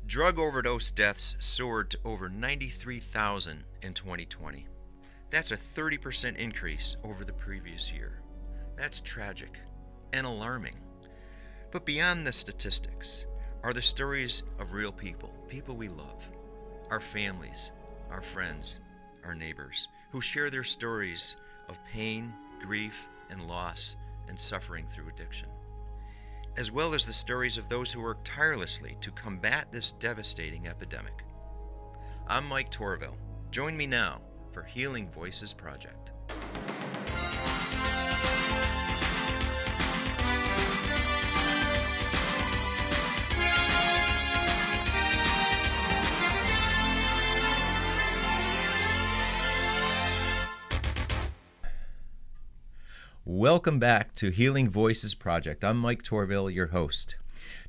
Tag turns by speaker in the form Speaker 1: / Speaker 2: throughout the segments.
Speaker 1: Drug overdose deaths soared to over 93,000 in 2020. That's a 30% increase over the previous year. That's tragic and alarming. But beyond the statistics are the stories of real people, people we love, our families, our friends, our neighbors, who share their stories of pain, grief, and loss and suffering through addiction, as well as the stories of those who work tirelessly to combat this devastating epidemic. I'm Mike Torville. Join me now for Healing Voices Project. Welcome back to Healing Voices Project. I'm Mike Torville, your host.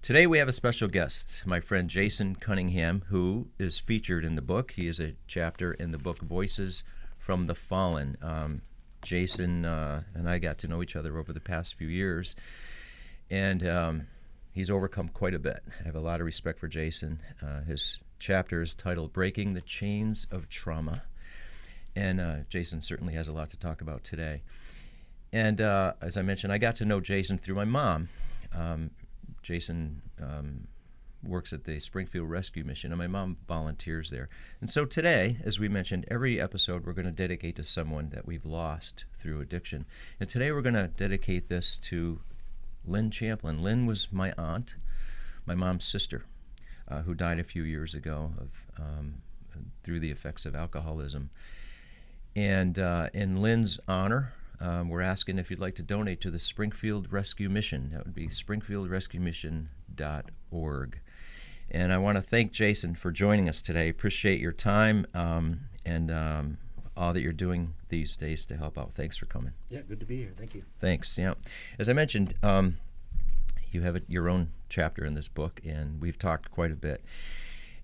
Speaker 1: Today we have a special guest, my friend Jason Cunningham, who is featured in the book. He is a chapter in the book Voices from the Fallen. Jason and I got to know each other over the past few years, and he's overcome quite a bit. I have a lot of respect for Jason. His chapter is titled Breaking the Chains of Trauma, and Jason certainly has a lot to talk about today. And as I mentioned, I got to know Jason through my mom. Jason works at the Springfield Rescue Mission, and my mom volunteers there. And so today, as we mentioned, every episode we're going to dedicate to someone that we've lost through addiction. And today we're going to dedicate this to Lynn Champlin. Lynn was my aunt, my mom's sister, who died a few years ago through the effects of alcoholism. And in Lynn's honor, we're asking if you'd like to donate to the Springfield Rescue Mission. That would be springfieldrescuemission.org. And I want to thank Jason for joining us today. Appreciate your time and all that you're doing these days to help out. Thanks for coming.
Speaker 2: Yeah, good to be here. Thank you.
Speaker 1: Thanks. Yeah. As I mentioned, you have your own chapter in this book, and we've talked quite a bit.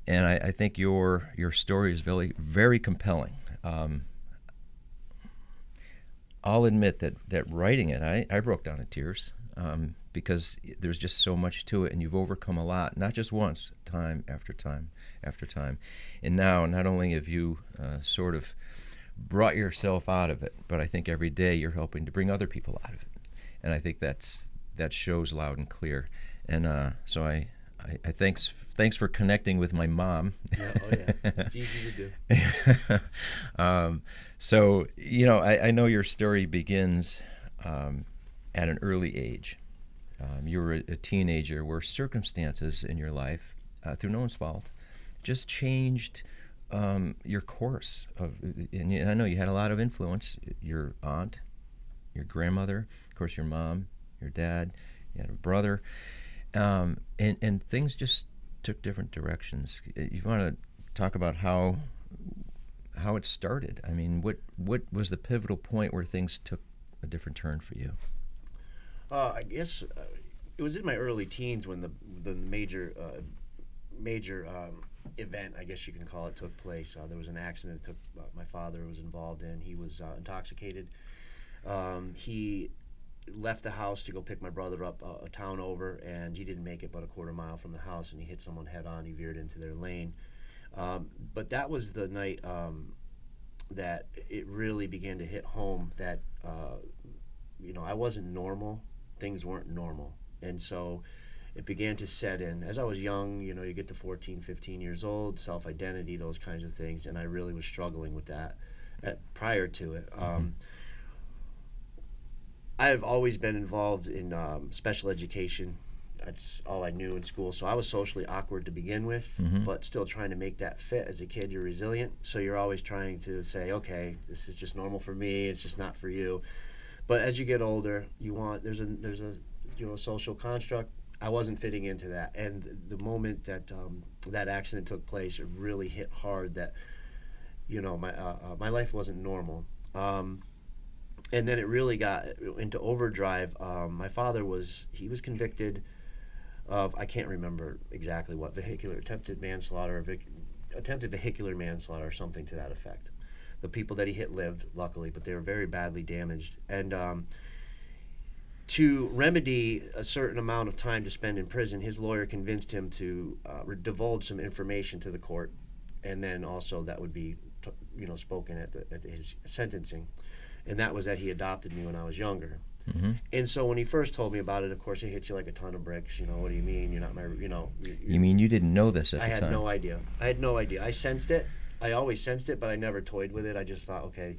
Speaker 1: And I think your story is very, very compelling. I'll admit that writing it, I broke down in tears because there's just so much to it, and you've overcome a lot, not just once, time after time after time. And now, not only have you sort of brought yourself out of it, but I think every day you're helping to bring other people out of it. And I think that shows loud and clear. And so I thanks for connecting with my mom.
Speaker 2: Yeah, oh yeah, it's easy to do.
Speaker 1: So, I know your story begins at an early age. You were a teenager where circumstances in your life, through no one's fault, just changed your course. And I know you had a lot of influence. Your aunt, your grandmother, of course your mom, your dad, you had a brother. And things just took different directions. You want to talk about how it started? I mean, what was the pivotal point where things took a different turn for you?
Speaker 2: I guess it was in my early teens when the major event, I guess you can call it, took place. There was an accident that my father was involved in. He was intoxicated. He left the house to go pick my brother up a town over, and he didn't make it but a quarter mile from the house, and he hit someone head on. He veered into their lane. But that was the night that it really began to hit home that, I wasn't normal. Things weren't normal. And so it began to set in. As I was young, you get to 14, 15 years old, self-identity, those kinds of things, and I really was struggling with that prior to it. I've always been involved in special education. That's all I knew in school. So I was socially awkward to begin with, but still trying to make that fit. As a kid, you're resilient. So you're always trying to say, okay, this is just normal for me. It's just not for you. But as you get older, there's a social construct. I wasn't fitting into that. And the moment that that accident took place, it really hit hard that, my life wasn't normal. And then it really got into overdrive. My father was convicted of, I can't remember exactly what, attempted vehicular manslaughter or something to that effect. The people that he hit lived, luckily, but they were very badly damaged. And to remedy a certain amount of time to spend in prison, his lawyer convinced him to divulge some information to the court, and then also that would be, spoken at his sentencing, and that was that he adopted me when I was younger.
Speaker 1: Mm-hmm.
Speaker 2: And so when he first told me about it, of course, it hit you like a ton of bricks. What do you mean? You're not my,
Speaker 1: You mean you didn't know this at the time?
Speaker 2: I had no idea. I had no idea. I sensed it. I always sensed it, but I never toyed with it. I just thought, okay,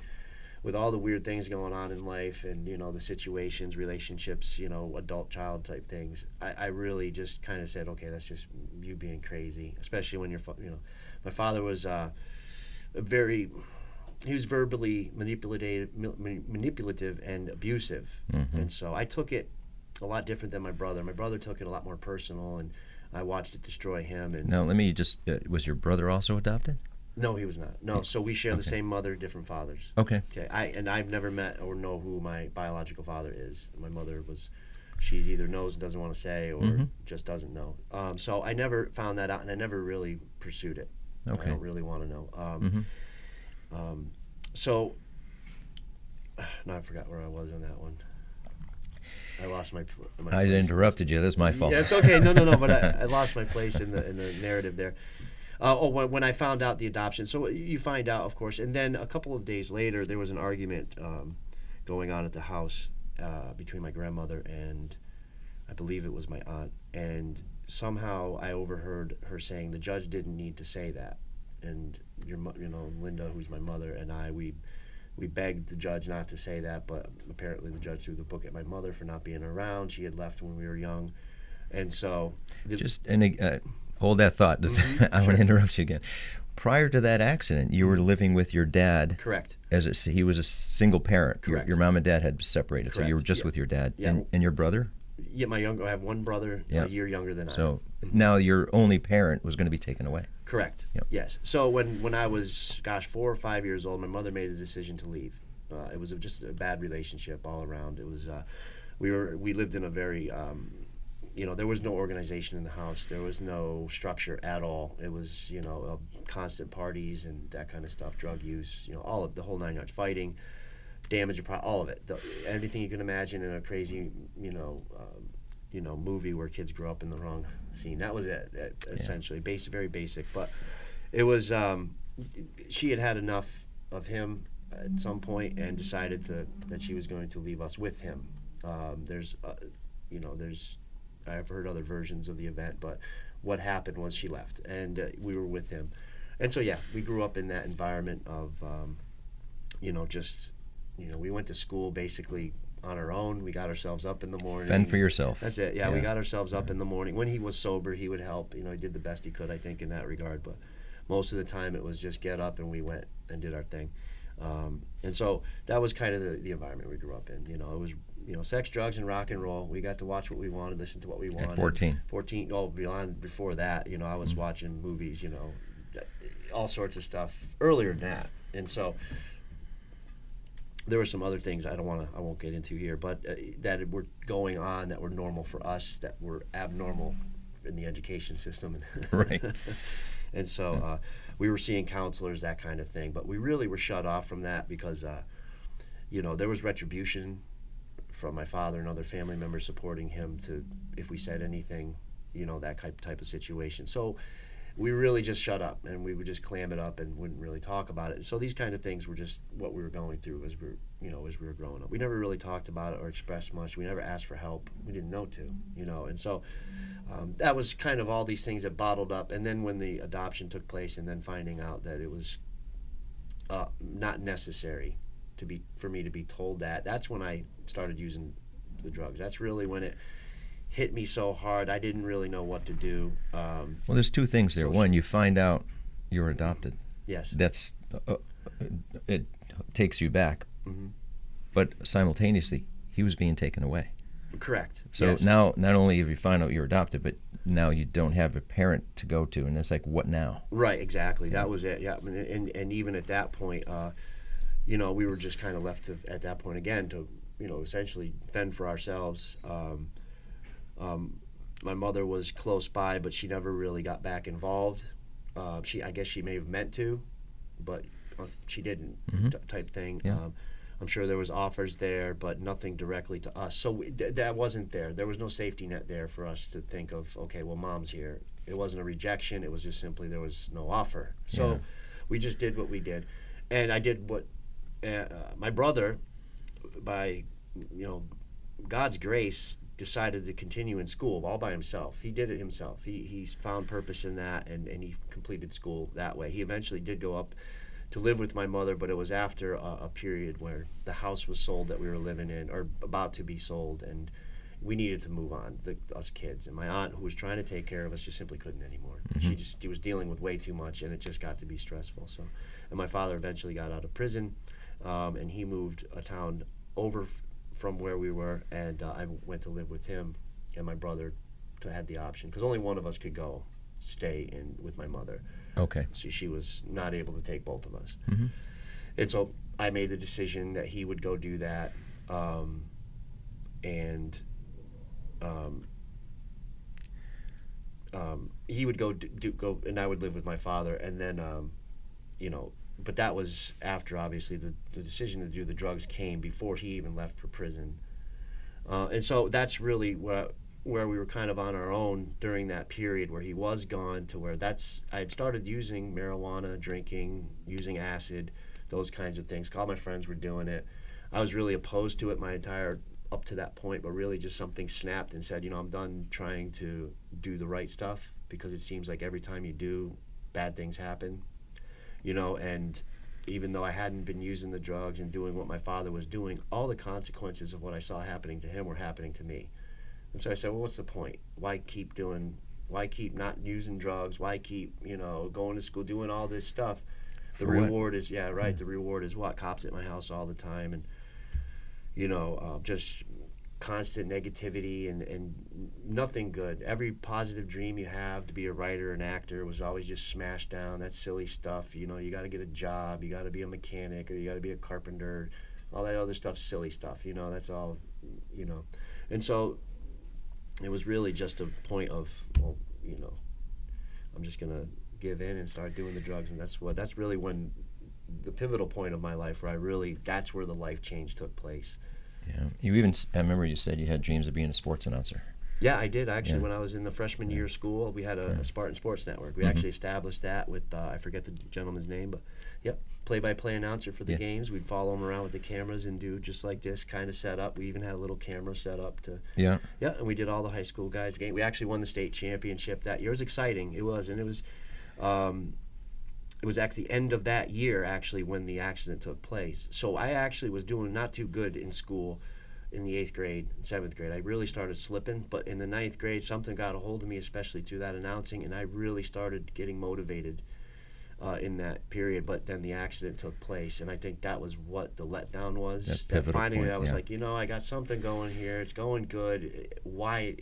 Speaker 2: with all the weird things going on in life and, the situations, relationships, adult-child type things, I really just kind of said, okay, that's just you being crazy, especially when my father was he was verbally manipulative and abusive.
Speaker 1: Mm-hmm.
Speaker 2: And so I took it a lot different than my brother. My brother took it a lot more personal, and I watched it destroy him. And
Speaker 1: now, let me just, was your brother also adopted?
Speaker 2: No, he was not. No, so we share the same mother, different fathers.
Speaker 1: Okay.
Speaker 2: Okay. I've never met or know who my biological father is. My mother she either knows and doesn't want to say, or just doesn't know. So I never found that out, and I never really pursued it.
Speaker 1: Okay.
Speaker 2: I don't really want to know. So now I forgot where I was on that one. I lost my
Speaker 1: I interrupted you. That's my fault.
Speaker 2: Yeah, it's okay. No. But I lost my place in the narrative there. When I found out the adoption. So you find out, of course, and then a couple of days later, there was an argument going on at the house between my grandmother and I believe it was my aunt. And somehow I overheard her saying the judge didn't need to say that. And Linda, who's my mother, and we begged the judge not to say that, but apparently the judge threw the book at my mother for not being around. She had left when we were young, and so
Speaker 1: hold that thought. I want to interrupt you again. Prior to that accident, you were living with your dad.
Speaker 2: Correct.
Speaker 1: He was a single parent.
Speaker 2: Correct.
Speaker 1: Your mom and dad had separated,
Speaker 2: Correct.
Speaker 1: so you were just with your dad.
Speaker 2: Yeah.
Speaker 1: And your brother?
Speaker 2: Yeah, I have one brother, a year younger than I.
Speaker 1: So now your only parent was going to be taken away.
Speaker 2: Correct.
Speaker 1: Yep.
Speaker 2: Yes. So when I was, 4 or 5 years old, my mother made the decision to leave. It was just a bad relationship all around. It was we lived in a very there was no organization in the house. There was no structure at all. It was constant parties and that kind of stuff, drug use, all of the whole 9 yards, fighting, damage, all of it, everything you can imagine in a crazy movie where kids grow up in the wrong scene. That was it, essentially. Very basic, but it was she had enough of him at some point and decided that she was going to leave us with him. I've heard other versions of the event, but what happened was she left and we were with him. And so we grew up in that environment of we went to school basically on our own. We got ourselves up in the morning.
Speaker 1: Fend for yourself.
Speaker 2: That's it. Yeah, we got ourselves up in the morning. When he was sober, he would help. He did the best he could, I think, in that regard. But most of the time, it was just get up and we went and did our thing. And so that was kind of the environment we grew up in. It was sex, drugs, and rock and roll. We got to watch what we wanted, listen to what we wanted.
Speaker 1: At 14.
Speaker 2: 14. Oh, before that, I was watching movies. All sorts of stuff earlier than that. And so there were some other things I won't get into here, but that were going on that were normal for us, that were abnormal in the education system.
Speaker 1: Right.
Speaker 2: And so we were seeing counselors, that kind of thing, but we really were shut off from that because, there was retribution from my father and other family members supporting him if we said anything, that type of situation. So we really just shut up and we would just clam it up and wouldn't really talk about it. So these kind of things were just what we were going through as we were growing up. We never really talked about it or expressed much. We never asked for help. We didn't know to, and so that was kind of all these things that bottled up. And then when the adoption took place and then finding out that it was not necessary for me to be told that's when I started using the drugs. That's really when it hit me so hard. I didn't really know what to do.
Speaker 1: Well, there's two things there. One, you find out you're adopted.
Speaker 2: Yes.
Speaker 1: That's it takes you back.
Speaker 2: Mm-hmm.
Speaker 1: But simultaneously, he was being taken away.
Speaker 2: Correct.
Speaker 1: So
Speaker 2: yes.
Speaker 1: Now, not only have you found out you're adopted, but now you don't have a parent to go to, and it's like, what now?
Speaker 2: Right. Exactly. Yeah. That was it. Yeah. And even at that point, we were just kind of left at that point again to, essentially fend for ourselves. My mother was close by, but she never really got back involved. I guess she may have meant to, but she didn't, type thing.
Speaker 1: Yeah.
Speaker 2: I'm sure there was offers there, but nothing directly to us. So that wasn't there. There was no safety net there for us to think of, okay, well, mom's here. It wasn't a rejection. It was just simply there was no offer. So we just did what we did. And I did what my brother, by, God's grace, decided to continue in school all by himself. He did it himself. He found purpose in that, and he completed school that way. He eventually did go up to live with my mother, but it was after a period where the house was sold that we were living in, or about to be sold, and we needed to move on, us kids. And my aunt, who was trying to take care of us, just simply couldn't anymore. She was dealing with way too much, and it just got to be stressful. So, and my father eventually got out of prison, and he moved a town over from where we were, and I went to live with him and my brother had the option, because only one of us could stay in with my mother.
Speaker 1: Okay.
Speaker 2: So she was not able to take both of us. And so I made the decision that he would go do that, and he would go and I would live with my father, and then but that was after, obviously, the decision to do the drugs came before he even left for prison. And so that's really where we were kind of on our own during that period where he was gone, to where I had started using marijuana, drinking, using acid, those kinds of things. All my friends were doing it. I was really opposed to it my entire up to that point, but really just something snapped and said, I'm done trying to do the right stuff, because it seems like every time you do, bad things happen. And even though I hadn't been using the drugs and doing what my father was doing, all the consequences of what I saw happening to him were happening to me. And so I said, well, what's the point? Why keep not using drugs? Why keep, going to school, doing all this stuff? The reward is, the reward is what? Cops at my house all the time, and, just constant negativity and nothing good. Every positive dream you have to be a writer, an actor, was always just smashed down. That's silly stuff. You got to get a job, you got to be a mechanic, or you got to be a carpenter. All that other stuff, silly stuff. That's all. And so it was really just a point of, well, I'm just gonna give in and start doing the drugs, and that's really when the pivotal point of my life, where that's where the life change took place.
Speaker 1: Yeah, I remember you said you had dreams of being a sports announcer.
Speaker 2: Yeah, I did actually. When I was in the freshman year of school, we had a Spartan Sports Network. We actually established that with I forget the gentleman's name, but play-by-play announcer for the games. We'd follow him around with the cameras and do just like this kind of setup. We even had a little camera set up to and we did all the high school guys' game. We actually won the state championship that year. It was exciting. It was, and it was actually the end of that year, actually, when the accident took place. So I actually was doing not too good in school in the 8th grade and 7th grade. I really started slipping, but in the 9th grade, something got a hold of me, especially through that announcing, and I really started getting motivated in that period. But then the accident took place, and I think that was what the letdown was. That finding point, I was like, I got something going here. It's going good. Why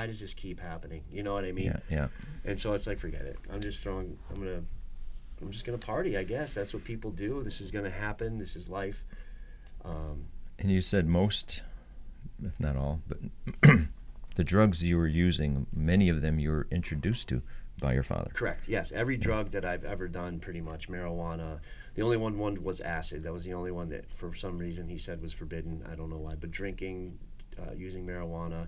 Speaker 2: does this keep happening? You know what I mean?
Speaker 1: Yeah.
Speaker 2: And so it's like, forget it. I'm just gonna party, I guess. That's what people do. This is gonna happen. This is life.
Speaker 1: And you said most, if not all, but the drugs you were using, many of them you were introduced to by your father.
Speaker 2: Correct. Yes. Every drug that I've ever done, pretty much, marijuana. The only one was acid. That was the only one that, for some reason, he said was forbidden. I don't know why. But drinking, using marijuana,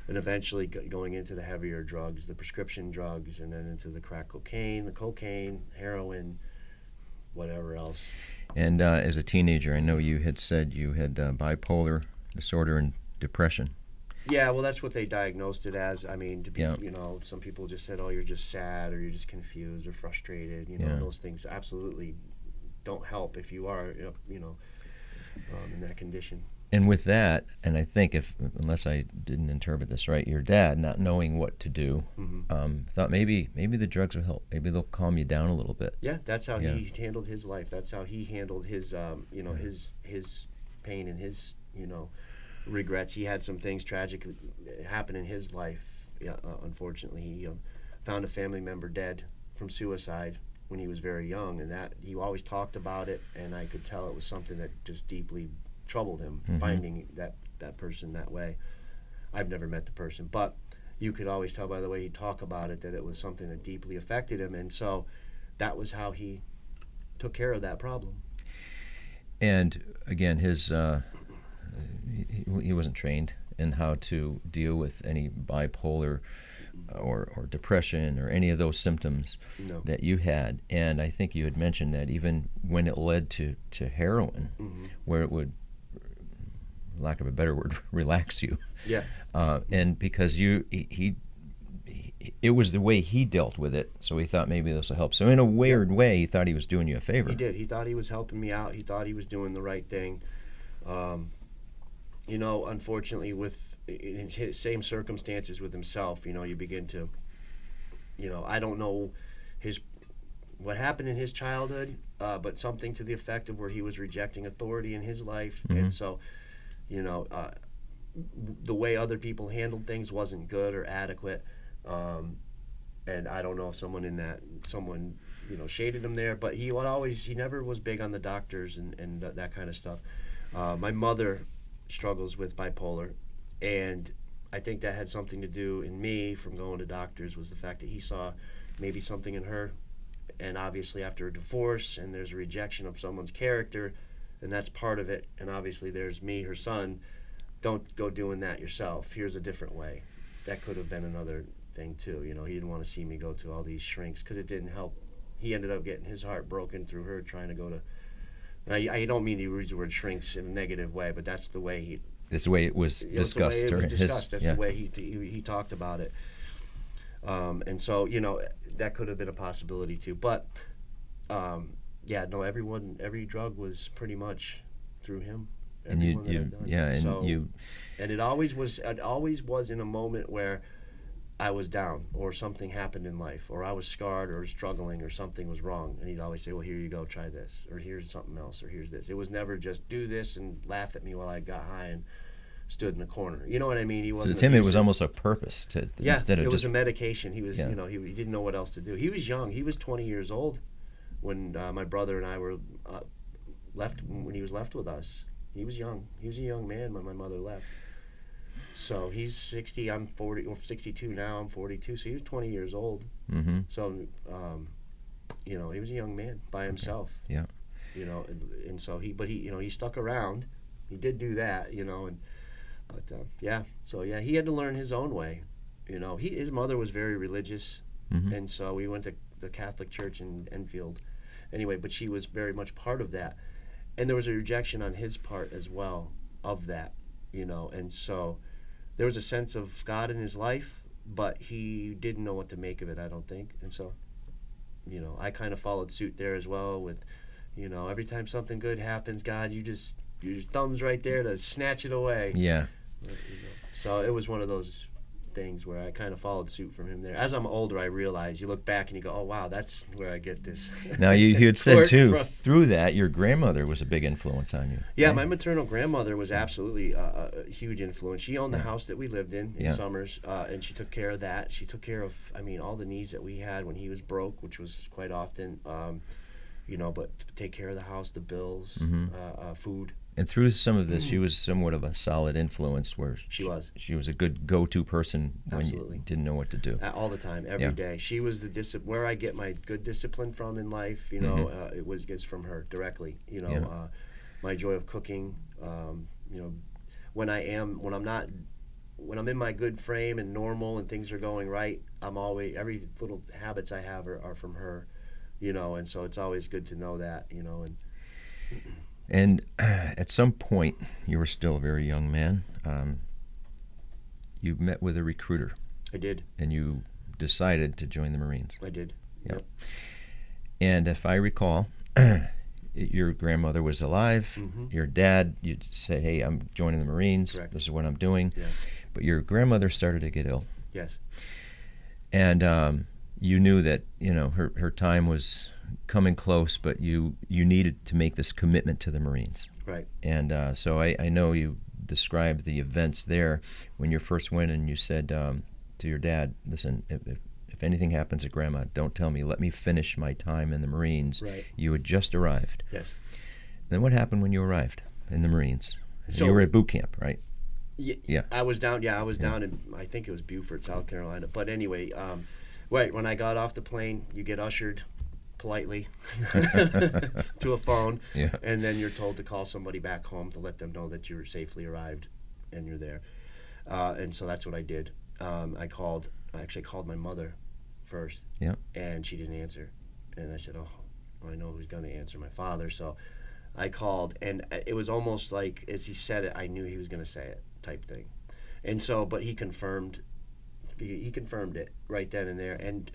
Speaker 2: and eventually going into the heavier drugs, the prescription drugs, and then into the crack cocaine, the cocaine, heroin, whatever else.
Speaker 1: And as a teenager, I know you had said you had bipolar disorder and depression.
Speaker 2: Yeah, well, that's what they diagnosed it as. I mean, to be, some people just said, oh, you're just sad, or you're just confused or frustrated. Those things absolutely don't help if you are, in that condition.
Speaker 1: And with that, and I think unless I didn't interpret this right, your dad, not knowing what to do, thought maybe the drugs will help. Maybe they'll calm you down a little bit.
Speaker 2: Yeah, that's how he handled his life. That's how he handled his, his pain and his, regrets. He had some things tragic happen in his life. Unfortunately, he found a family member dead from suicide when he was very young, and that he always talked about it, and I could tell it was something that just deeply troubled him, finding that person that way. I've never met the person, but you could always tell by the way he'd talk about it that it was something that deeply affected him, and so that was how he took care of that problem.
Speaker 1: And again, he wasn't trained in how to deal with any bipolar or depression or any of those symptoms
Speaker 2: No.
Speaker 1: that you had. And I think you had mentioned that even when it led to heroin, where it would, lack of a better word, relax you.
Speaker 2: Yeah.
Speaker 1: And because it was the way he dealt with it, so he thought maybe this will help. So in a weird way, he thought he was doing you a favor.
Speaker 2: He did. He thought he was helping me out. He thought he was doing the right thing. Unfortunately, in his same circumstances with himself, you begin to, I don't know what happened in his childhood, but something to the effect of where he was rejecting authority in his life. And so, the way other people handled things wasn't good or adequate. And I don't know if someone shaded him there, but he never was big on the doctors and that kind of stuff. My mother struggles with bipolar, and I think that had something to do in me from going to doctors, was the fact that he saw maybe something in her. And obviously after a divorce and there's a rejection of someone's character, and that's part of it, and obviously there's me, her son. Don't go doing that yourself. Here's a different way. That could have been another thing too. He didn't want to see me go to all these shrinks because it didn't help. He ended up getting his heart broken through her trying to go to. I don't mean to use the word shrinks in a negative way, but that's the way
Speaker 1: It's the way it was discussed.
Speaker 2: That's the way he talked about it. And so that could have been a possibility too. But every drug was pretty much through him.
Speaker 1: And
Speaker 2: and it always was in a moment where I was down or something happened in life, or I was scarred or struggling or something was wrong, and he'd always say, well, here you go, try this, or here's something else, or here's this. It was never just do this and laugh at me while I got high and stood in a corner. You know what I mean? He wasn't.
Speaker 1: So to him, it was almost a purpose instead of
Speaker 2: it was
Speaker 1: just
Speaker 2: a medication. He was, he didn't know what else to do. He was young. He was 20 years old when my brother and I were left. When he was left with us, he was young. He was a young man when my mother left. So he's 60. I'm 40. Well, 62 now. I'm 42. So he was 20 years old.
Speaker 1: Mm-hmm.
Speaker 2: So, he was a young man by himself.
Speaker 1: Yeah.
Speaker 2: And so he stuck around. He did do that. So he had to learn his own way. His mother was very religious, and so we went to the Catholic church in Enfield. Anyway, but she was very much part of that, and there was a rejection on his part as well of that. And so there was a sense of God in his life, but he didn't know what to make of it, I don't think. And so, I kind of followed suit there as well with, every time something good happens, God, your thumb's right there to snatch it away.
Speaker 1: Yeah.
Speaker 2: So it was one of those things where I kind of followed suit from him there. As I'm older, I realize, you look back and you go, oh, wow, that's where I get this.
Speaker 1: Now, you had said, too, through that, your grandmother was a big influence on you.
Speaker 2: Yeah, right? My maternal grandmother was absolutely a huge influence. She owned the house that we lived in Summers, and she took care of that. She took care of, all the needs that we had when he was broke, which was quite often, but to take care of the house, the bills, food.
Speaker 1: And through some of this, she was somewhat of a solid influence where she was a good go-to person when you didn't know what to do.
Speaker 2: All the time, every day. She was where I get my good discipline from in life, it was from her directly. My joy of cooking, when I'm in my good frame and normal and things are going right, every little habits I have are from her, and so it's always good to know that,
Speaker 1: And at some point, you were still a very young man. You met with a recruiter.
Speaker 2: I did.
Speaker 1: And you decided to join the Marines.
Speaker 2: I did.
Speaker 1: Yep. And if I recall, your grandmother was alive. Your dad, you'd say, hey, I'm joining the Marines.
Speaker 2: Correct.
Speaker 1: This is what I'm doing.
Speaker 2: Yeah.
Speaker 1: But your grandmother started to get ill.
Speaker 2: Yes.
Speaker 1: And you knew that, her time was coming close, but you needed to make this commitment to the Marines.
Speaker 2: Right.
Speaker 1: And so I know you described the events there when you first went, and you said to your dad, listen, if anything happens to Grandma, don't tell me. Let me finish my time in the Marines.
Speaker 2: Right.
Speaker 1: You had just arrived.
Speaker 2: Yes.
Speaker 1: Then what happened when you arrived in the Marines?
Speaker 2: So
Speaker 1: you were at boot camp, right?
Speaker 2: Yeah. I was down in, I think it was Beaufort, South Carolina. But anyway, right, when I got off the plane, you get ushered politely to a phone,
Speaker 1: Yeah.
Speaker 2: and then you're told to call somebody back home to let them know that you're safely arrived and you're there. And so that's what I did. I actually called my mother first,
Speaker 1: Yeah.
Speaker 2: and she didn't answer. And I said, oh, I know who's going to answer, my father. So I called, and it was almost like as he said it, I knew he was going to say it type thing. And so, but he confirmed it right then and there. And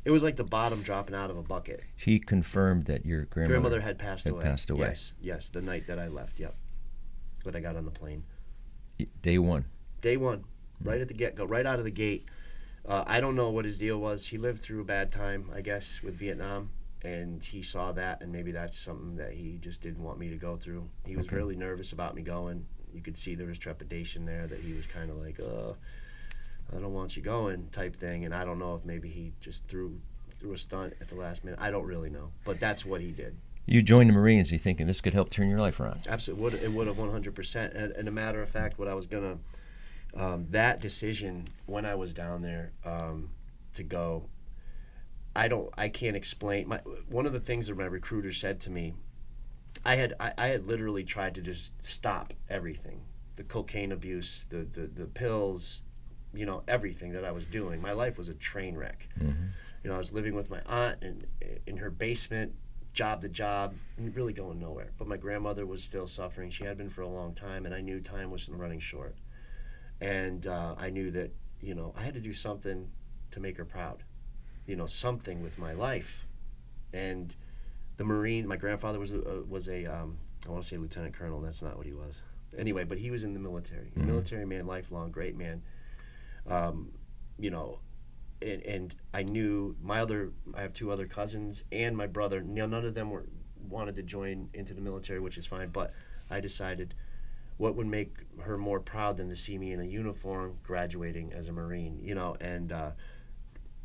Speaker 2: it was like the bottom dropping out of a bucket.
Speaker 1: He confirmed that your grandmother
Speaker 2: had passed away. Yes, the night that I left, yep. That I got on the plane.
Speaker 1: Day one.
Speaker 2: Right at the get-go, right out of the gate. I don't know what his deal was. He lived through a bad time, I guess, with Vietnam, and he saw that, and maybe that's something that he just didn't want me to go through. He was really nervous about me going. You could see there was trepidation there, that he was kind of like, I don't want you going type thing, and I don't know if maybe he just threw a stunt at the last minute. I don't really know, but that's what he did.
Speaker 1: You joined the Marines, you thinking this could help turn your life around?
Speaker 2: Absolutely, it would have 100%. And a matter of fact, what I was gonna, that decision when I was down there to go, I can't explain. One of the things that my recruiter said to me, I had literally tried to just stop everything, the cocaine abuse, the pills, everything that I was doing. My life was a train wreck. Mm-hmm. I was living with my aunt in her basement, job to job, really going nowhere. But my grandmother was still suffering. She had been for a long time, and I knew time was running short. And I knew that, I had to do something to make her proud, something with my life. And the Marine, my grandfather was a I want to say lieutenant colonel. That's not what he was. Anyway, but he was in the military. Mm-hmm. Military man, lifelong, great man. And I knew I have two other cousins and my brother. None of them wanted to join into the military, which is fine. But I decided, what would make her more proud than to see me in a uniform graduating as a Marine, and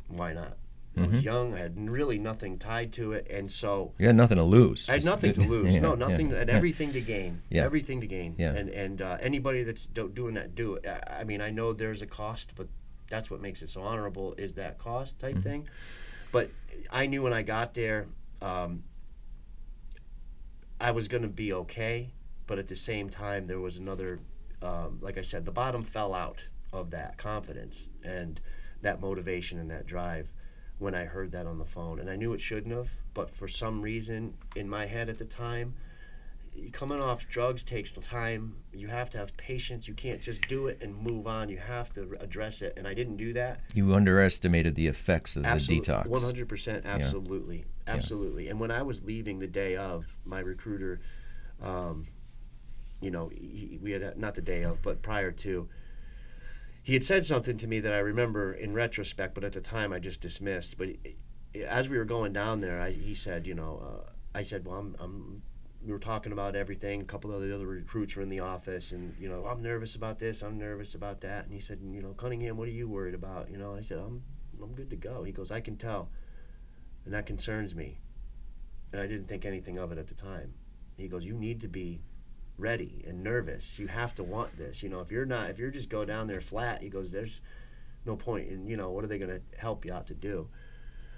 Speaker 2: why not? I was young, I had really nothing tied to it, and so...
Speaker 1: You had nothing to lose.
Speaker 2: I had nothing to lose.
Speaker 1: Yeah,
Speaker 2: no, nothing,
Speaker 1: yeah,
Speaker 2: and everything to gain.
Speaker 1: Yeah.
Speaker 2: Everything to gain.
Speaker 1: Yeah.
Speaker 2: And anybody that's doing that, do it. I mean, I know there's a cost, but that's what makes it so honorable, is that cost type thing. But I knew when I got there, I was going to be okay, but at the same time, there was another, like I said, the bottom fell out of that confidence and that motivation and that drive when I heard that on the phone. And I knew it shouldn't have, but for some reason in my head at the time, coming off drugs takes time. You have to have patience. You can't just do it and move on. You have to address it, and I didn't do that.
Speaker 1: You underestimated the effects of the detox.
Speaker 2: 100%, absolutely. Yeah. Absolutely. And when I was leaving the day of, my recruiter, we had, not the day of, but prior to, he had said something to me that I remember in retrospect, but at the time I just dismissed. But as we were going down there, he said, I said, well, we were talking about everything. A couple of the other recruits were in the office, and, I'm nervous about this, I'm nervous about that. And he said, Cunningham, what are you worried about? I said, I'm good to go. He goes, I can tell, and that concerns me. And I didn't think anything of it at the time. He goes, you need to be ready and nervous. You have to want this. If you're just go down there flat, he goes, there's no point in, what are they going to help you out to do?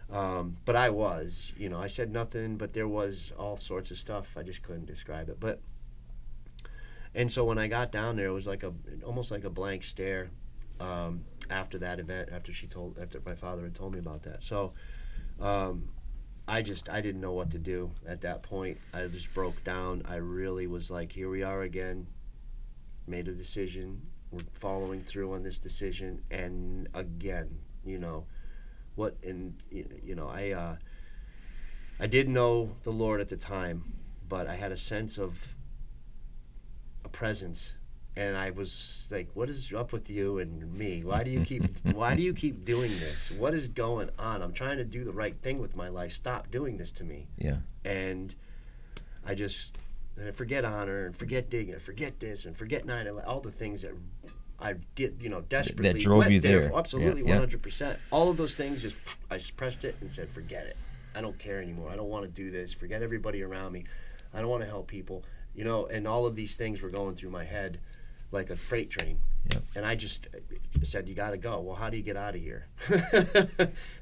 Speaker 2: But I was, I said nothing, but there was all sorts of stuff. I just couldn't describe it. And so when I got down there, it was almost like a blank stare, after that event, after my father had told me about that. So, I didn't know what to do at that point. I just broke down. I really was like, here we are again, made a decision. We're following through on this decision. And again, I didn't know the Lord at the time, but I had a sense of a presence. And I was like, what is up with you and me? Why do you keep doing this? What is going on? I'm trying to do the right thing with my life. Stop doing this to me.
Speaker 1: Yeah.
Speaker 2: And I forget honor and forget digging, forget this and forget 9/11, all the things that I did, desperately.
Speaker 1: That drove you there.
Speaker 2: Absolutely, 100%. All of those things, I pressed it and said, forget it. I don't care anymore. I don't want to do this. Forget everybody around me. I don't want to help people. And all of these things were going through my head like a freight train.
Speaker 1: Yep.
Speaker 2: And I just said, you got to go. Well, how do you get out of here?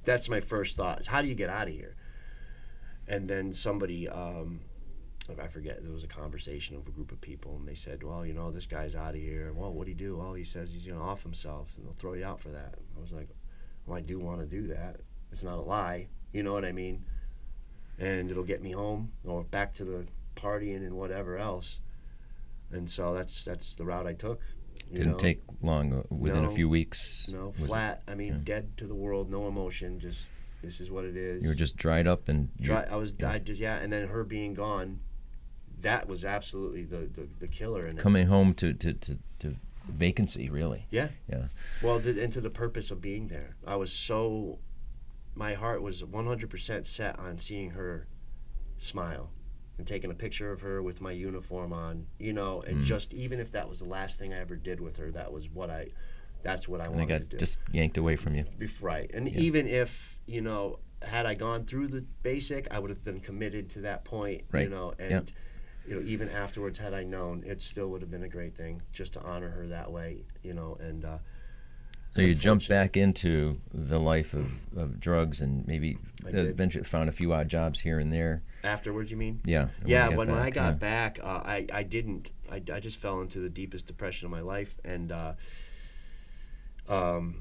Speaker 2: That's my first thought, is how do you get out of here? And then somebody, I forget, there was a conversation of a group of people, and they said, well, you know, this guy's out of here. Well, what'd he do? Oh, he says he's going to off himself, and they'll throw you out for that. I was like, well, I do want to do that. It's not a lie. You know what I mean? And it'll get me home or back to the partying and whatever else. And so that's the route I took.
Speaker 1: Didn't take long. Within a few weeks.
Speaker 2: No, flat. I mean, dead to the world, no emotion. Just this is what it is.
Speaker 1: You were just dried up and.
Speaker 2: I just and then her being gone, that was absolutely the killer. And
Speaker 1: coming home to vacancy, really.
Speaker 2: Yeah.
Speaker 1: Yeah.
Speaker 2: Well, into the purpose of being there. I was so. My heart was 100% set on seeing her smile and taking a picture of her with my uniform on, you know, and just even if that was the last thing I ever did with her, that's what I wanted to do.
Speaker 1: Just yanked away from you.
Speaker 2: Right. And even if, you know, had I gone through the basic, I would have been committed to that point,
Speaker 1: right.
Speaker 2: You know, and you know, even afterwards, had I known, it still would have been a great thing just to honor her that way, you know, and
Speaker 1: so you jumped back into the life of drugs and maybe eventually found a few odd jobs here and there.
Speaker 2: Afterwards, you mean?
Speaker 1: Yeah.
Speaker 2: When I got back, I just fell into the deepest depression of my life, and the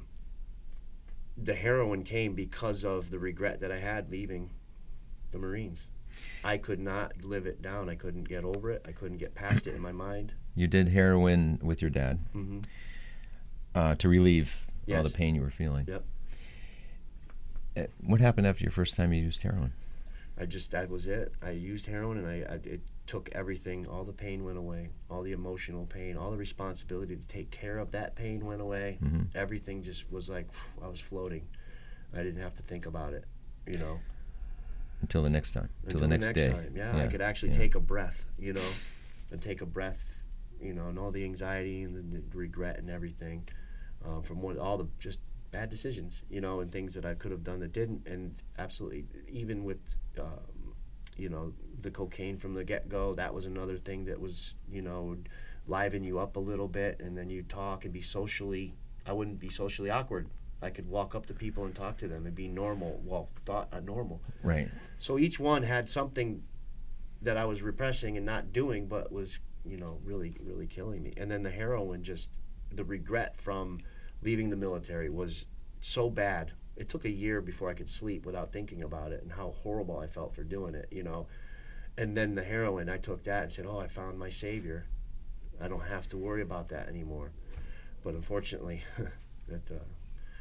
Speaker 2: heroin came because of the regret that I had leaving the Marines. I could not live it down. I couldn't get over it. I couldn't get past it in my mind.
Speaker 1: You did heroin with your dad.
Speaker 2: Mm-hmm.
Speaker 1: To relieve
Speaker 2: Yes.
Speaker 1: all the pain you were feeling.
Speaker 2: Yep.
Speaker 1: What happened after your first time you used heroin?
Speaker 2: That was it. I used heroin, and it took everything. All the pain went away. All the emotional pain, all the responsibility to take care of that pain went away.
Speaker 1: Mm-hmm.
Speaker 2: Everything just was like, I was floating. I didn't have to think about it, you know.
Speaker 1: Until the next time.
Speaker 2: Until
Speaker 1: the next day.
Speaker 2: time. Yeah, I could actually take a breath, you know, and take a breath, you know, and all the anxiety and the regret and everything. From all the just bad decisions, you know, and things that I could have done that didn't, and absolutely, even with, you know, the cocaine from the get-go, that was another thing that was, you know, liven you up a little bit, and then you talk and I wouldn't be socially awkward. I could walk up to people and talk to them and be normal, normal.
Speaker 1: Right.
Speaker 2: So each one had something that I was repressing and not doing, but was, you know, really, really killing me. And then the heroin, just the regret from leaving the military was so bad. It took a year before I could sleep without thinking about it and how horrible I felt for doing it, you know. And then the heroin, I took that and said, oh, I found my savior. I don't have to worry about that anymore. But unfortunately, it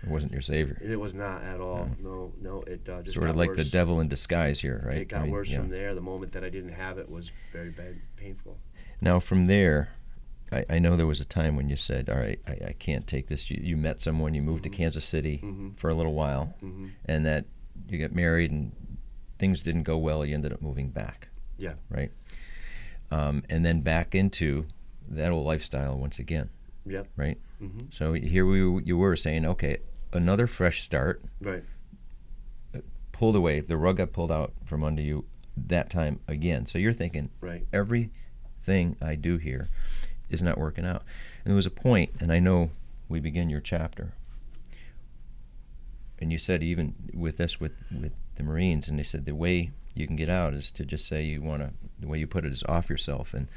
Speaker 1: wasn't your savior.
Speaker 2: It was not at all. No. It just
Speaker 1: sort of like worse. The devil in disguise here, right?
Speaker 2: It got worse from there. The moment that I didn't have it was very bad, painful.
Speaker 1: Now from there, I know there was a time when you said, all right, I can't take this. You met someone, you moved to Kansas City for a little while, and that you got married and things didn't go well. You ended up moving back.
Speaker 2: Yeah.
Speaker 1: Right? And then back into that old lifestyle once again.
Speaker 2: Yep.
Speaker 1: Right? Mm-hmm. So here you were saying, okay, another fresh start.
Speaker 2: Right.
Speaker 1: Pulled away. The rug got pulled out from under you that time again. So you're thinking,
Speaker 2: right,
Speaker 1: everything I do here is not working out. And there was a point, and I know we begin your chapter, and you said even with this, with the Marines, and they said the way you can get out is to just say the way you put it is off yourself. And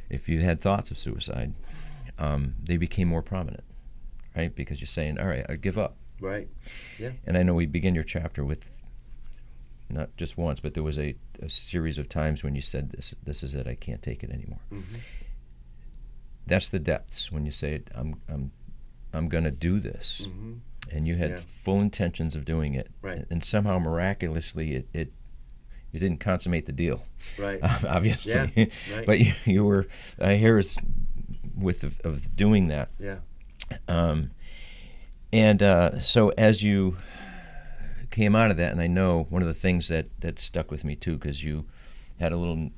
Speaker 1: if you had thoughts of suicide, they became more prominent, right? Because you're saying, all right, I give up.
Speaker 2: Right, yeah.
Speaker 1: And I know we begin your chapter with, not just once, but there was a series of times when you said, this is it, I can't take it anymore. Mm-hmm. That's the depths when you say, I'm going to do this. Mm-hmm. And you had full intentions of doing it.
Speaker 2: Right.
Speaker 1: And somehow miraculously you didn't consummate the deal.
Speaker 2: Right.
Speaker 1: Obviously.
Speaker 2: Yeah. Right.
Speaker 1: But you were, I hear is of doing that.
Speaker 2: Yeah.
Speaker 1: So as you came out of that, and I know one of the things that stuck with me too, because you had a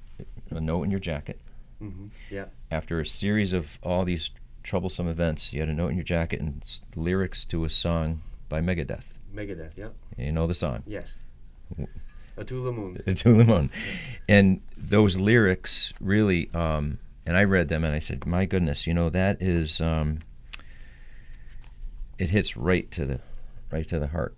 Speaker 1: note in your jacket.
Speaker 2: Mm-hmm. Yeah.
Speaker 1: After a series of all these troublesome events, you had a note in your jacket and lyrics to a song by Megadeth.
Speaker 2: Megadeth, yeah.
Speaker 1: You know the song?
Speaker 2: Yes. A to the Moon.
Speaker 1: A to the Moon. And those lyrics really, and I read them and I said, my goodness, that is, it hits right to the heart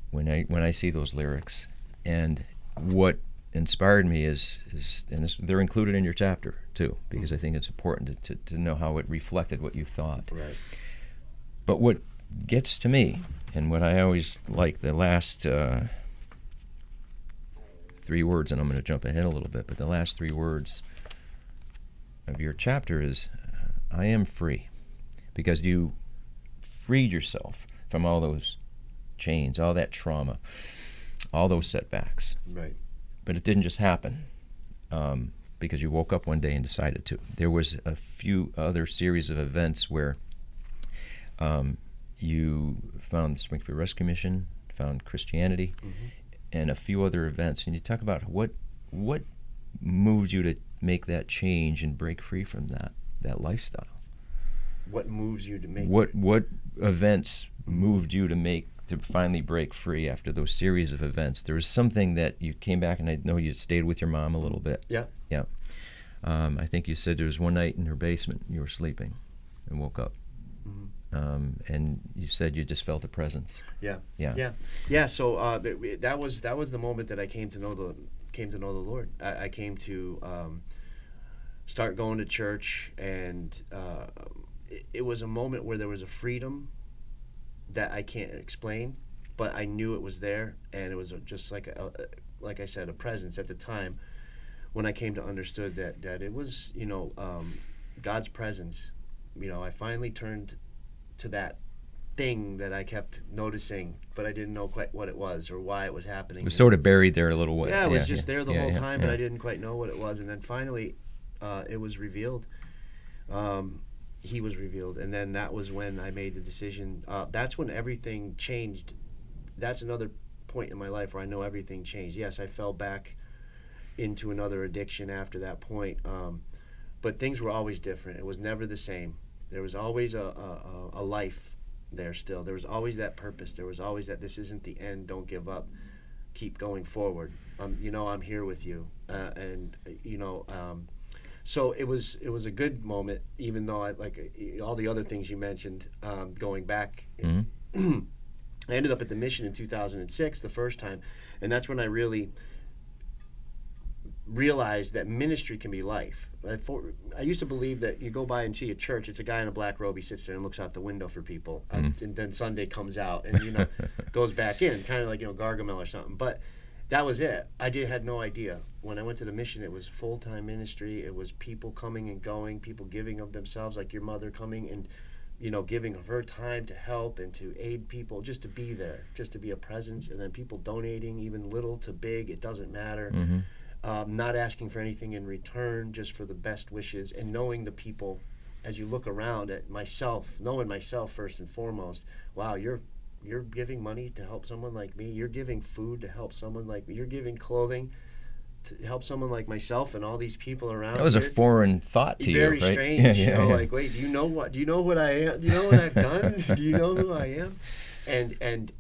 Speaker 1: when I see those lyrics. And what inspired me is and they're included in your chapter too, because I think it's important to know how it reflected what you thought.
Speaker 2: Right.
Speaker 1: But what gets to me, and what I always like, the last 3 words, and I'm going to jump ahead a little bit, but the last 3 words of your chapter is, I am free, because you freed yourself from all those chains, all that trauma, all those setbacks.
Speaker 2: Right.
Speaker 1: But it didn't just happen because you woke up one day and decided to. There was a few other series of events where you found the Springfield Rescue Mission, found Christianity, and a few other events. And you talk about what moved you to make that change and break free from that lifestyle.
Speaker 2: What moves you to make
Speaker 1: what events moved you to finally break free after those series of events? There was something that you came back, and I know you stayed with your mom a little bit.
Speaker 2: Yeah.
Speaker 1: Yeah. I think you said there was one night in her basement you were sleeping and woke up. And you said you just felt a presence.
Speaker 2: Yeah.
Speaker 1: Yeah.
Speaker 2: Yeah. Yeah. So that was the moment that I came to know the Lord. I came to start going to church, and it was a moment where there was a freedom that I can't explain, but I knew it was there, and it was just like I said, a presence at the time when I came to understood that it was God's presence. I finally turned to that thing that I kept noticing, but I didn't know quite what it was or why it was happening.
Speaker 1: It was sort of buried there a little way.
Speaker 2: Yeah, it was just there the whole time, but I didn't quite know what it was, and then finally it was revealed. He was revealed, and then that was when I made the decision. That's when everything changed. That's another point in my life where I know everything changed. Yes, I fell back into another addiction after that point, but things were always different. It was never the same. There was always a life there still. There was always that purpose. There was always that this isn't the end. Don't give up. Keep going forward. I'm here with you, So it was a good moment, even though I like all the other things you mentioned. Going back, I ended up at the mission in 2006 the first time, and that's when I really realized that ministry can be life. I used to believe that you go by and see a church, it's a guy in a black robe, he sits there and looks out the window for people, and then Sunday comes out and goes back in, kind of like Gargamel or something. But that was it. I had no idea. When I went to the mission, it was full-time ministry. It was people coming and going, people giving of themselves, like your mother coming and giving of her time to help and to aid people, just to be there, just to be a presence, and then people donating, even little to big, it doesn't matter. Not asking for anything in return, just for the best wishes, and knowing the people as you look around at myself, knowing myself first and foremost. Wow, you're giving money to help someone like me. You're giving food to help someone like me. You're giving clothing to help someone like myself and all these people around.
Speaker 1: That was a foreign thought to you, right?
Speaker 2: Very strange. Like, wait, do you know what I am? Do you know what I've done? Do you know who I am? And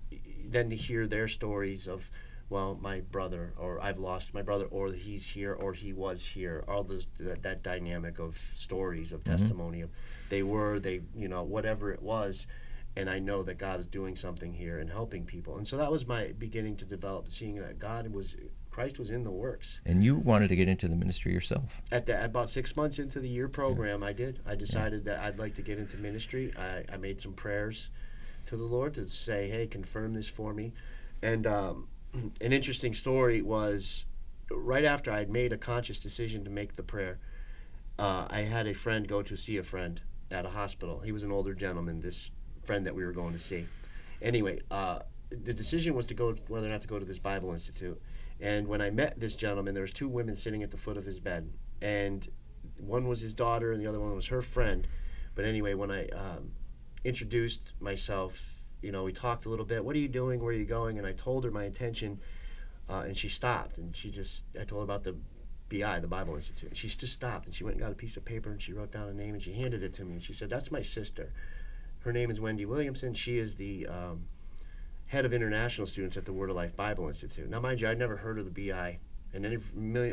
Speaker 2: then to hear their stories of, well, my brother, or I've lost my brother, or he's here, or he was here. All that dynamic of stories, of testimony, of they whatever it was. And I know that God is doing something here and helping people. And so that was my beginning to develop, seeing that Christ was in the works.
Speaker 1: And you wanted to get into the ministry yourself.
Speaker 2: At about 6 months into the year program, I did. I decided that I'd like to get into ministry. I made some prayers to the Lord to say, hey, confirm this for me. And an interesting story was right after I'd made a conscious decision to make the prayer, I had a friend go to see a friend at a hospital. He was an older gentleman, this friend that we were going to see. Anyway, the decision was to go whether or not to go to this Bible Institute. And when I met this gentleman, there was 2 women sitting at the foot of his bed, and one was his daughter and the other one was her friend. But anyway, when I introduced myself, we talked a little bit. What are you doing? Where are you going? And I told her my intention, and she stopped. And I told her about the BI, the Bible Institute. And she just stopped, and she went and got a piece of paper, and she wrote down a name, and she handed it to me. And she said, that's my sister. Her name is Wendy Williamson. She is the head of international students at the Word of Life Bible Institute. Now, mind you, I'd never heard of the BI. And then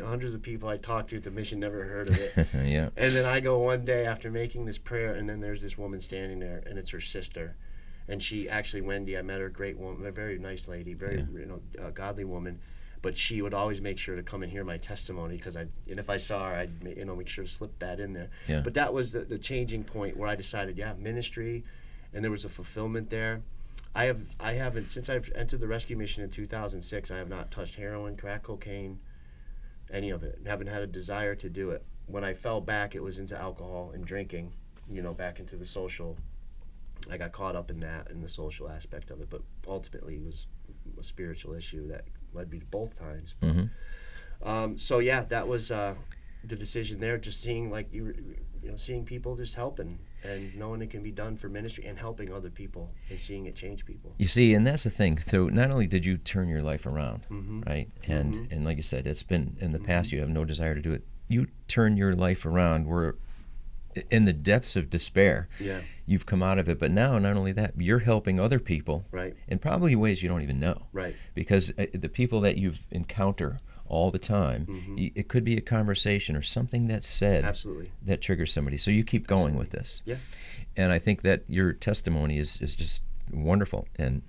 Speaker 2: hundreds of people I talked to at the mission never heard of it.
Speaker 1: Yeah.
Speaker 2: And then I go one day after making this prayer, and then there's this woman standing there, and it's her sister. And she actually, Wendy, I met her, great woman, a very nice lady, very godly woman. but she would always make sure to come and hear my testimony, and if I saw her, I'd make sure to slip that in there.
Speaker 1: Yeah.
Speaker 2: But that was the changing point where I decided, ministry, and there was a fulfillment there. I haven't, since I've entered the rescue mission in 2006, I have not touched heroin, crack cocaine, any of it. Haven't had a desire to do it. When I fell back, it was into alcohol and drinking, back into the social. I got caught up in that, in the social aspect of it, but ultimately it was a spiritual issue that led me to both times. So yeah, that was the decision there. Just seeing, like, seeing people just helping and knowing it can be done for ministry and helping other people and seeing it change people.
Speaker 1: You see, and that's the thing. So not only did you turn your life around, right? And like you said, it's been in the past, you have no desire to do it. You turn your life around where in the depths of despair, you've come out of it. But now, not only that, you're helping other people,
Speaker 2: right,
Speaker 1: in probably ways you don't even know,
Speaker 2: right? Because
Speaker 1: the people that you encounter all the time, it could be a conversation or something that's said,
Speaker 2: absolutely,
Speaker 1: that triggers somebody. So you keep going with this.
Speaker 2: Yeah.
Speaker 1: And I think that your testimony is just wonderful. And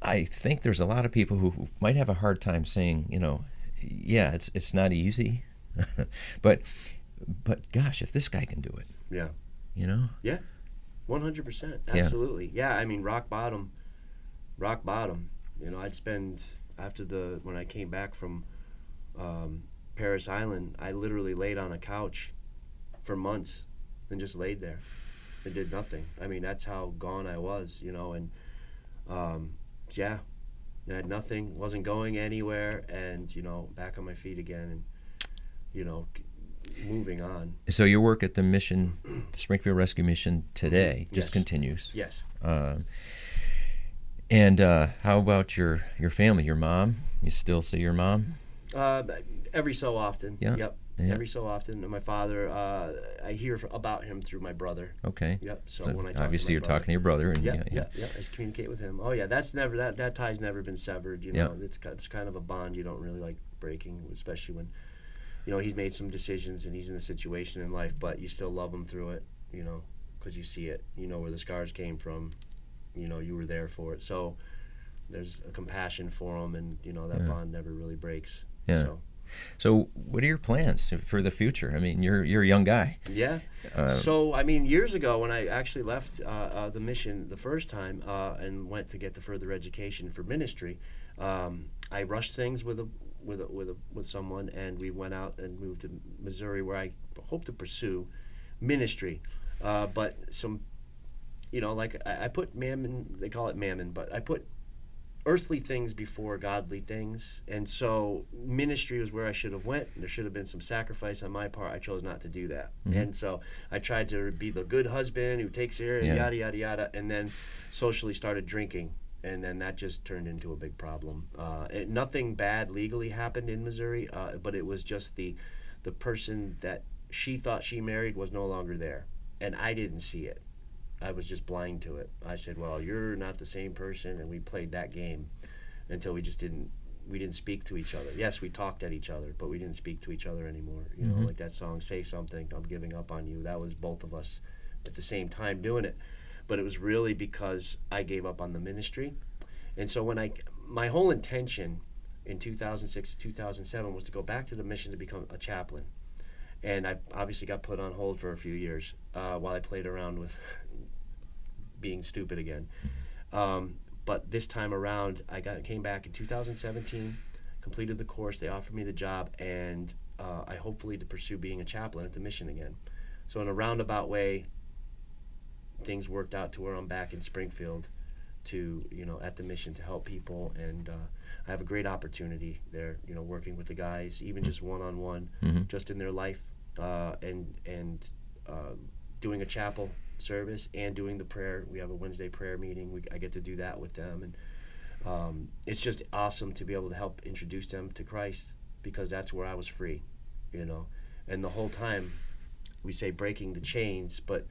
Speaker 1: I think there's a lot of people who might have a hard time saying, yeah, it's not easy, but gosh, if this guy can do it,
Speaker 2: yeah, yeah, 100%, absolutely, yeah. I mean, rock bottom. I'd spend when I came back from Paris Island, I literally laid on a couch for months and just laid there and did nothing. I mean, that's how gone I was, and yeah, I had nothing, wasn't going anywhere, and back on my feet again, and moving on.
Speaker 1: So your work at the mission, Springfield Rescue Mission today, just continues.
Speaker 2: Yes.
Speaker 1: And how about your family, your mom? You still see your mom?
Speaker 2: Every so often.
Speaker 1: Yeah.
Speaker 2: Yep. Yeah. Every so often. And my father, I hear about him through my brother.
Speaker 1: Okay.
Speaker 2: Yep. So when I talk
Speaker 1: obviously
Speaker 2: to
Speaker 1: you're talking to your brother, and
Speaker 2: yeah. I just communicate with him. Oh yeah, that's never that tie's never been severed. It's kind of a bond you don't really like breaking, especially when he's made some decisions and he's in a situation in life, but you still love him through it. Because you see it. Where the scars came from. You were there for it. So there's a compassion for him, and that bond never really breaks.
Speaker 1: Yeah. So what are your plans for the future? I mean, you're a young guy.
Speaker 2: Yeah. So I mean, years ago when I actually left the mission the first time and went to get the further education for ministry, I rushed things with someone, and we went out and moved to Missouri, where I hope to pursue ministry, but some. Like I put mammon, they call it mammon, but I put earthly things before godly things. And so ministry was where I should have went. There should have been some sacrifice on my part. I chose not to do that. And so I tried to be the good husband who takes care of yada, yada, yada, and then socially started drinking. And then that just turned into a big problem. Nothing bad legally happened in Missouri, but it was just the person that she thought she married was no longer there. And I didn't see it. I was just blind to it. I said, well, you're not the same person, and we played that game until we didn't speak to each other. Yes, we talked at each other, but we didn't speak to each other anymore. Like that song, Say Something, I'm Giving Up on You. That was both of us at the same time doing it. But it was really because I gave up on the ministry. And so my whole intention in 2006 to 2007 was to go back to the mission to become a chaplain. And I obviously got put on hold for a few years while I played around with being stupid again. But this time around, came back in 2017, completed the course. They offered me the job, and I hopefully to pursue being a chaplain at the mission again. So in a roundabout way, things worked out to where I'm back in Springfield at the mission to help people, and I have a great opportunity there, working with the guys, even just one-on-one, just in their life, and doing a chapel service and doing the prayer. We have a Wednesday prayer meeting. I get to do that with them, and it's just awesome to be able to help introduce them to Christ, because that's where I was free, and the whole time we say breaking the chains, but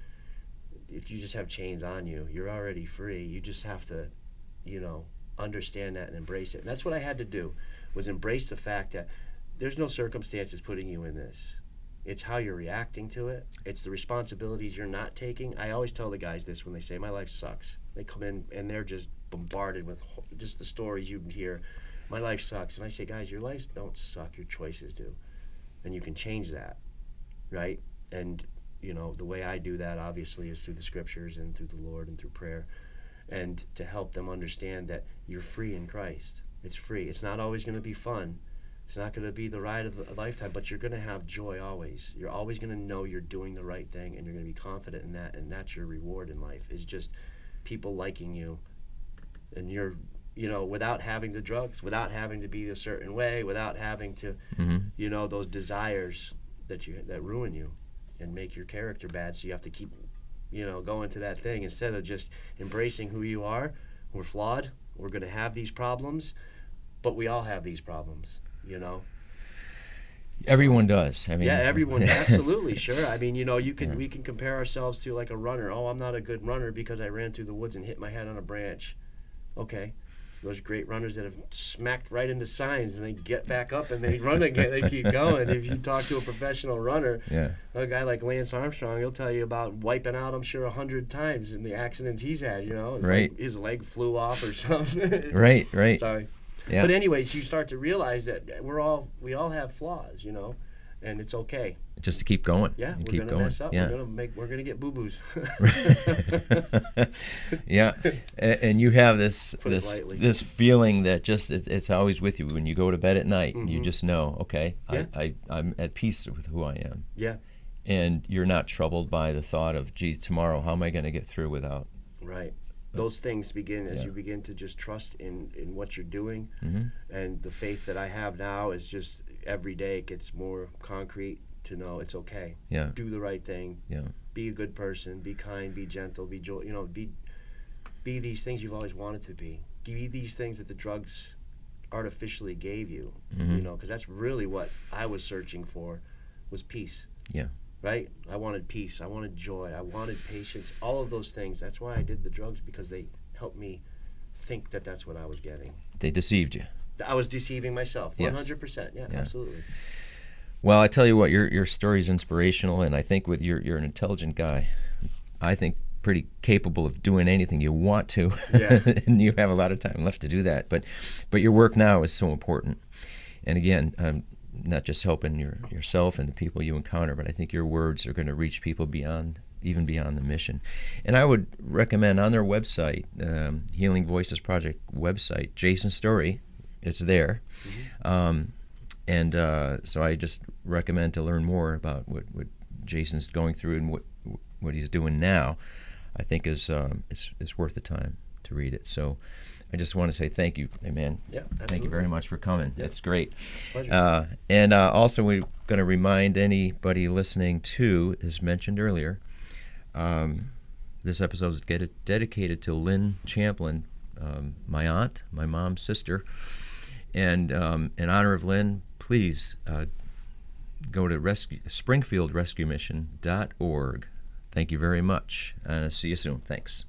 Speaker 2: if you just have chains on you, you're already free. You just have to, understand that and embrace it. And that's what I had to do, was embrace the fact that there's no circumstances putting you in this. It's how you're reacting to it. It's the responsibilities you're not taking. I always tell the guys this when they say, my life sucks. They come in and they're just bombarded with just the stories you hear my life sucks. And I say, guys, your lives don't suck, your choices do. And you can change that, right? And, the way I do that, obviously, is through the scriptures and through the Lord and through prayer, and to help them understand that you're free in Christ. It's free. It's not always going to be fun. It's not going to be the ride of a lifetime, but you're going to have joy always. You're always going to know you're doing the right thing, and you're going to be confident in that, and that's your reward in life, is just people liking you, and you're, without having the drugs, without having to be a certain way, without having to, those desires that ruin you and make your character bad, so you have to keep, going to that thing instead of just embracing who you are. We're flawed. We're going to have these problems, but we all have these problems.
Speaker 1: Everyone does. I mean,
Speaker 2: yeah, everyone, absolutely, sure. I mean, we can compare ourselves to like a runner. Oh, I'm not a good runner because I ran through the woods and hit my head on a branch. Okay, those great runners that have smacked right into signs and they get back up and they run again. They keep going. If you talk to a professional runner, a guy like Lance Armstrong, he'll tell you about wiping out, I'm sure, 100 times in the accidents he's had.
Speaker 1: Right.
Speaker 2: Like his leg flew off or something.
Speaker 1: Right.
Speaker 2: Sorry.
Speaker 1: Yeah.
Speaker 2: But anyways, you start to realize that we all have flaws, and it's okay.
Speaker 1: Just to keep going.
Speaker 2: Yeah, we're
Speaker 1: keep
Speaker 2: gonna mess up.
Speaker 1: Yeah.
Speaker 2: We're gonna get boo-boos.
Speaker 1: Yeah, and you have this
Speaker 2: Put it lightly.
Speaker 1: this feeling that just it's always with you when you go to bed at night. You just know, okay,
Speaker 2: Yeah.
Speaker 1: I'm at peace with who I am.
Speaker 2: Yeah.
Speaker 1: And you're not troubled by the thought of, gee, tomorrow, how am I going to get through without?
Speaker 2: Right. Those things begin as you begin to just trust in what you're doing, and the faith that I have now is just every day it gets more concrete to know it's okay.
Speaker 1: Yeah.
Speaker 2: Do the right thing.
Speaker 1: Yeah.
Speaker 2: Be a good person. Be kind. Be gentle. Be be these things you've always wanted to be. Be these things that the drugs artificially gave you. Because that's really what I was searching for, was peace.
Speaker 1: Yeah.
Speaker 2: Right? I wanted peace. I wanted joy. I wanted patience. All of those things. That's why I did the drugs, because they helped me think that that's what I was getting.
Speaker 1: They deceived you.
Speaker 2: I was deceiving myself. 100%. Yeah, absolutely.
Speaker 1: Well, I tell you what, your story's inspirational, and I think you're an intelligent guy. I think pretty capable of doing anything you want to, and you have a lot of time left to do that. But your work now is so important. And again, not just helping yourself and the people you encounter, but I think your words are going to reach people even beyond the mission. And I would recommend on their website, Healing Voices Project website, Jason's story. It's there. So I just recommend to learn more about what Jason's going through and what he's doing now. I think is worth the time to read it. So I just want to say thank you, man.
Speaker 2: Yeah, absolutely.
Speaker 1: Thank you very much for coming.
Speaker 2: Yeah.
Speaker 1: That's great.
Speaker 2: Pleasure.
Speaker 1: And also, we're going to remind anybody listening to, as mentioned earlier, this episode is dedicated to Lynn Champlin, my aunt, my mom's sister. And in honor of Lynn, please go to springfieldrescuemission.org. Thank you very much. See you soon. Thanks.